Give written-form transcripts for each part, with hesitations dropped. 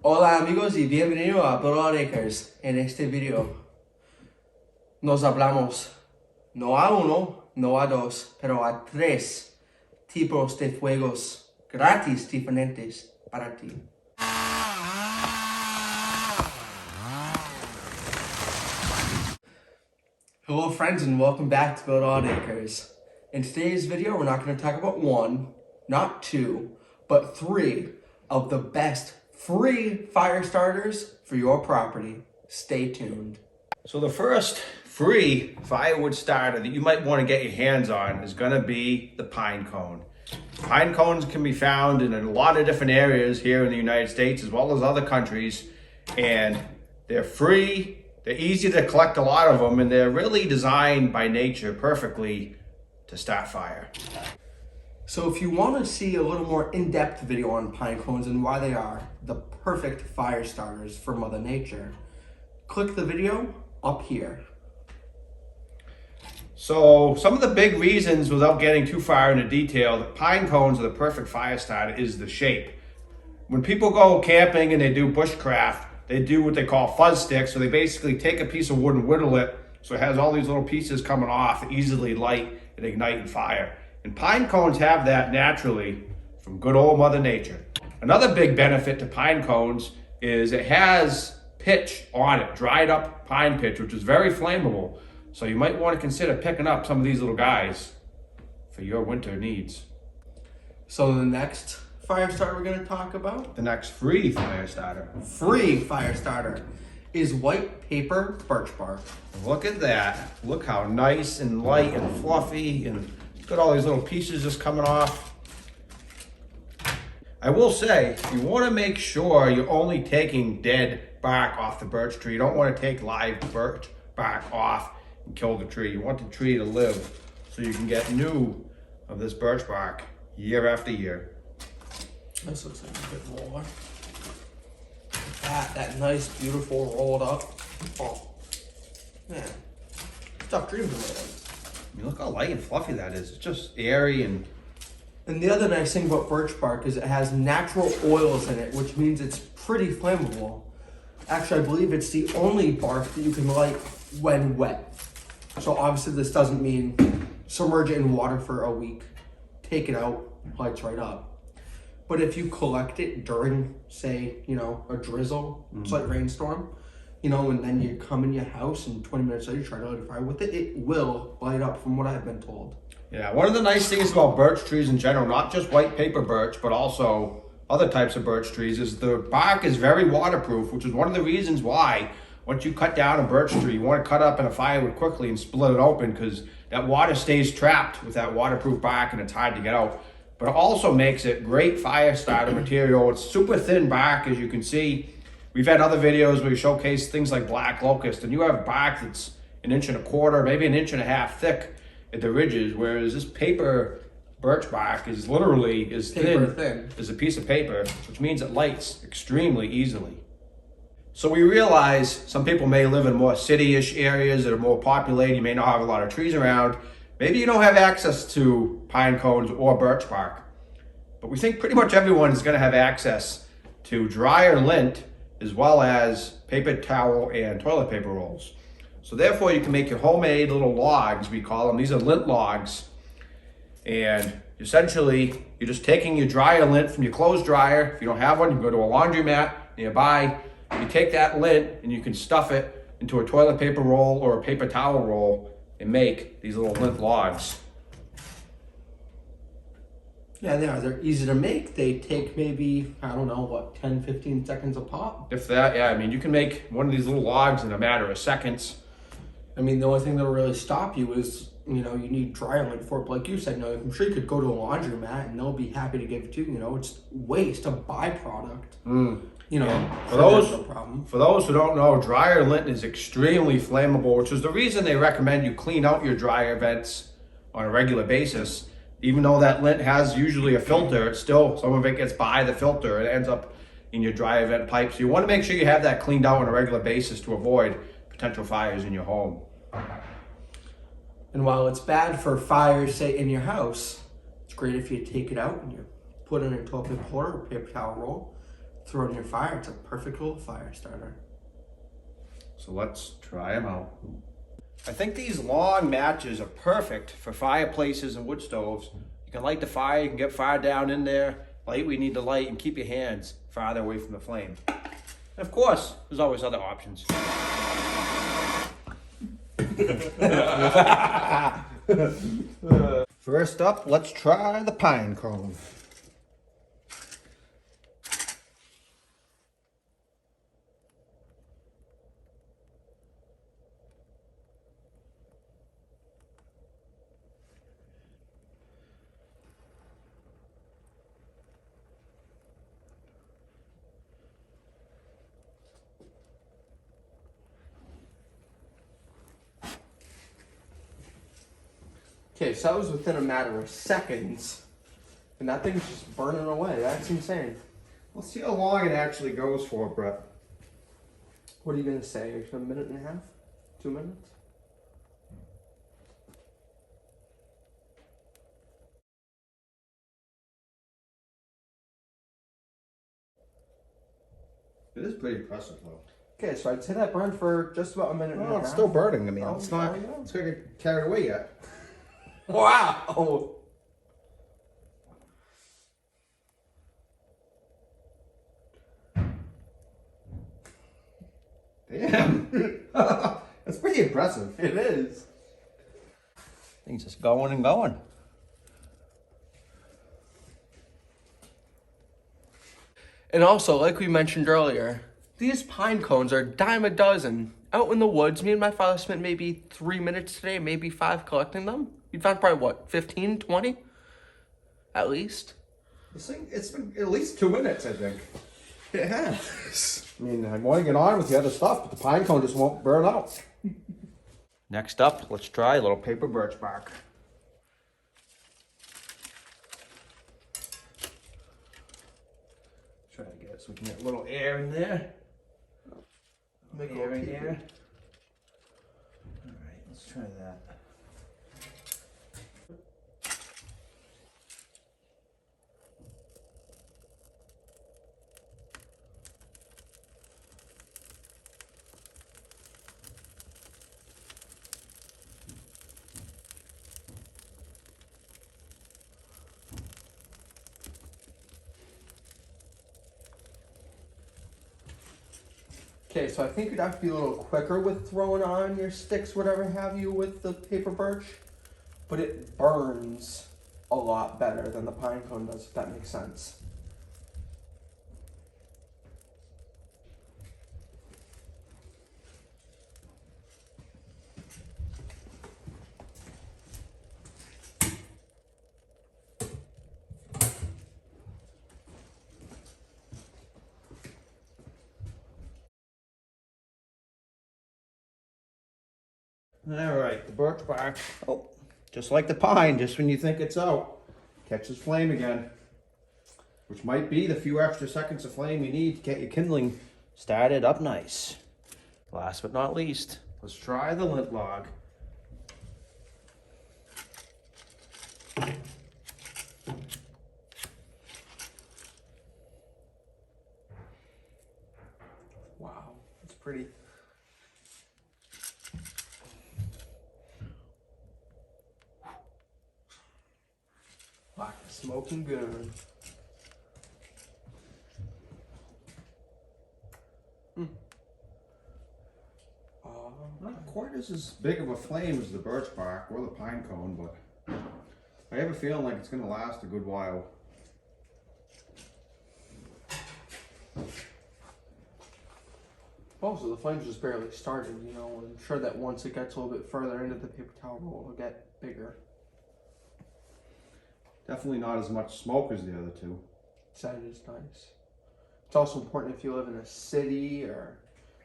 Hola amigos y bienvenido a Firestarters. En este video nos hablamos no a uno, no a dos, pero a tres tipos de fuegos gratis diferentes para ti. Hello friends and welcome back to Build Odd Acres. In today's video we're not going to talk about one, not two, but three of the best free fire starters for your property. Stay tuned. So the first free firewood starter that you might want to get your hands on is going to be the pine cone. Pine cones can be found in a lot of different areas here in the United States as well as other countries, and they're free, they're easy to collect a lot of them, and they're really designed by nature perfectly to start fire. So if you want to see a little more in-depth video on pine cones and why they are the perfect fire starters for Mother Nature, click the video up here. So some of the big reasons, without getting too far into detail, the pine cones are the perfect fire starter is the shape. When people go camping and they do bushcraft, they do what they call fuzz sticks. So they basically take a piece of wood and whittle it so it has all these little pieces coming off, easily light and ignite and fire. And pine cones have that naturally from good old Mother Nature. Another big benefit to pine cones is it has pitch on it, dried up pine pitch, which is very flammable. So you might want to consider picking up some of these little guys for your winter needs. So the next fire starter we're going to talk about, The next free fire starter. free fire starter, is white paper birch bark. Look at that. Look how nice and light and fluffy, and look at all these little pieces just coming off. I will say, you want to make sure you're only taking dead bark off the birch tree. You don't want to take live birch bark off and kill the tree. You want the tree to live so you can get new of this birch bark year after year. This looks like a bit more. That nice, beautiful rolled up. Oh, man. Stop dreaming about it. I mean, look how light and fluffy that is. It's just airy and... And the other nice thing about birch bark is it has natural oils in it, which means it's pretty flammable. Actually, I believe it's the only bark that you can light when wet. So obviously this doesn't mean submerge it in water for a week, take it out, lights right up. But if you collect it during, say, a drizzle, slight rainstorm, and then you come in your house and 20 minutes later you try to light a fire with it, it will light up from what I've been told. Yeah, one of the nice things about birch trees in general, not just white paper birch, but also other types of birch trees, is the bark is very waterproof, which is one of the reasons why once you cut down a birch tree, you want to cut up in a firewood quickly and split it open, because that water stays trapped with that waterproof bark and it's hard to get out. But it also makes it great fire starter material. It's super thin bark, as you can see. We've had other videos where we showcase things like black locust, and you have bark that's 1.25 inches, maybe 1.5 inches thick at the ridges, whereas this paper birch bark is literally as thin as a piece of paper, which means it lights extremely easily. So we realize some people may live in more city-ish areas that are more populated. You may not have a lot of trees around. Maybe you don't have access to pine cones or birch bark. But we think pretty much everyone is going to have access to dryer lint as well as paper towel and toilet paper rolls. So therefore you can make your homemade little logs, we call them. These are lint logs. And essentially you're just taking your dryer lint from your clothes dryer. If you don't have one, you can go to a laundromat nearby. You take that lint and you can stuff it into a toilet paper roll or a paper towel roll and make these little lint logs. Yeah, they are. They're easy to make. They take maybe, 10, 15 seconds a pop. If that, yeah, I mean, you can make one of these little logs in a matter of seconds. I mean, the only thing that'll really stop you is, you need dryer lint for it. But like you said, I'm sure you could go to a laundromat and they'll be happy to give it to you. It's waste, a byproduct. For no problem. For those who don't know, dryer lint is extremely flammable, which is the reason they recommend you clean out your dryer vents on a regular basis. Even though that lint has usually a filter, it's still, some of it gets by the filter. It ends up in your dryer vent pipe. So you want to make sure you have that cleaned out on a regular basis to avoid potential fires in your home. And while it's bad for fires, say, in your house, it's great if you take it out and you put it in a toilet paper holder or paper towel roll. throw it in your fire. It's a perfect little fire starter. So let's try them out. I think these long matches are perfect for fireplaces and wood stoves. You can light the fire, you can get fire down in there, light we need to light, and keep your hands farther away from the flame. And of course, there's always other options. First up, let's try the pine cone. Okay, so that was within a matter of seconds. And that thing's just burning away. That's insane. Let's see how long it actually goes for, Brett. What are you going to say? A minute and a half? 2 minutes? It is pretty impressive, though. Okay, so I'd say that burned for just about a minute and a Oh, half. it's still burning. I mean, Oh, it's not going to get carried away yet. Wow! Damn. That's pretty impressive. It is. Things just going and going. And also, like we mentioned earlier, these pine cones are a dime a dozen. Out in the woods, me and my father spent maybe 3 minutes today, maybe 5 collecting them. We found probably, what, 15, 20? At least. This thing, it's been at least 2 minutes, I think. It has. I mean, I want to get on with the other stuff, but the pine cone just won't burn out. Next up, let's try a little paper birch bark. Try to get it so we can get a little air in there. Make it Air in keep here. it. Alright, let's try that. Okay, so I think you'd have to be a little quicker with throwing on your sticks, whatever have you, with the paper birch. But it burns a lot better than the pine cone does, if that makes sense. Alright, the birch bark. Oh, just like the pine, just when you think it's out, catches flame again. Which might be the few extra seconds of flame you need to get your kindling started up nice. Last but not least, let's try the lint log. Wow, it's pretty. Like a smoking gun. Not quite as big of a flame as the birch bark or the pine cone, but I have a feeling like it's going to last a good while. Also, the flames just barely started, you know, and I'm sure that once it gets a little bit further into the paper towel roll, it'll get bigger. Definitely not as much smoke as the other two. So that is nice. It's also important if you live in a city or,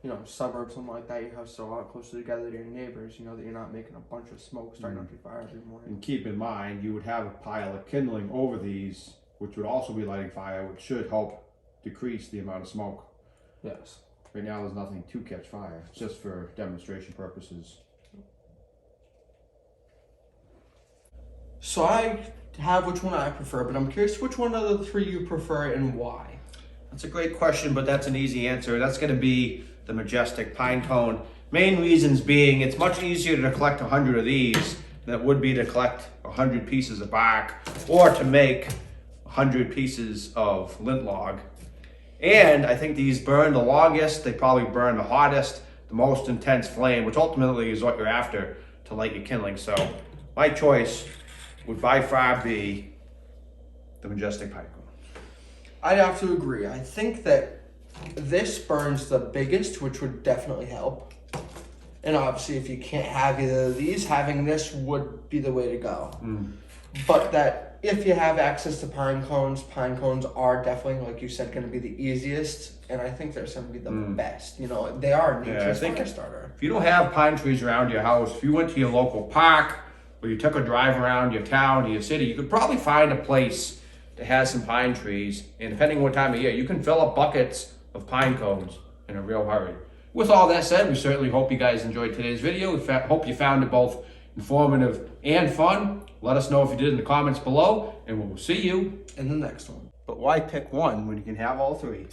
you know, suburb, something like that, your house is a lot closer together to your neighbors, you know, that you're not making a bunch of smoke starting up your fire every morning. And keep in mind, you would have a pile of kindling over these, which would also be lighting fire, which should help decrease the amount of smoke. Yes. Right now, there's nothing to catch fire. It's just for demonstration purposes. So I have which one I prefer, but I'm curious which one of the three you prefer and why. That's a great question, but that's an easy answer. That's going to be the majestic pine cone. Main reasons being it's much easier to collect 100 of these than it would be to collect 100 pieces of bark or to make 100 pieces of lint log. And I think these burn the longest, they probably burn the hottest, the most intense flame, which ultimately is what you're after to light your kindling. So my choice would by far be the majestic pine cone. I'd have to agree. I think that this burns the biggest, which would definitely help. And obviously, if you can't have either of these, having this would be the way to go. But that if you have access to pine cones are definitely, like you said, going to be the easiest. And I think they're going to be the best. You know, they are nature's fire starter. If you don't have pine trees around your house, if you went to your local park or you took a drive around your town or your city, you could probably find a place that has some pine trees, and depending on what time of year, you can fill up buckets of pine cones in a real hurry. With all that said, we certainly hope you guys enjoyed today's video. We hope you found it both informative and fun. Let us know if you did in the comments below, and we'll see you In the next one. But why pick one when you can have all three?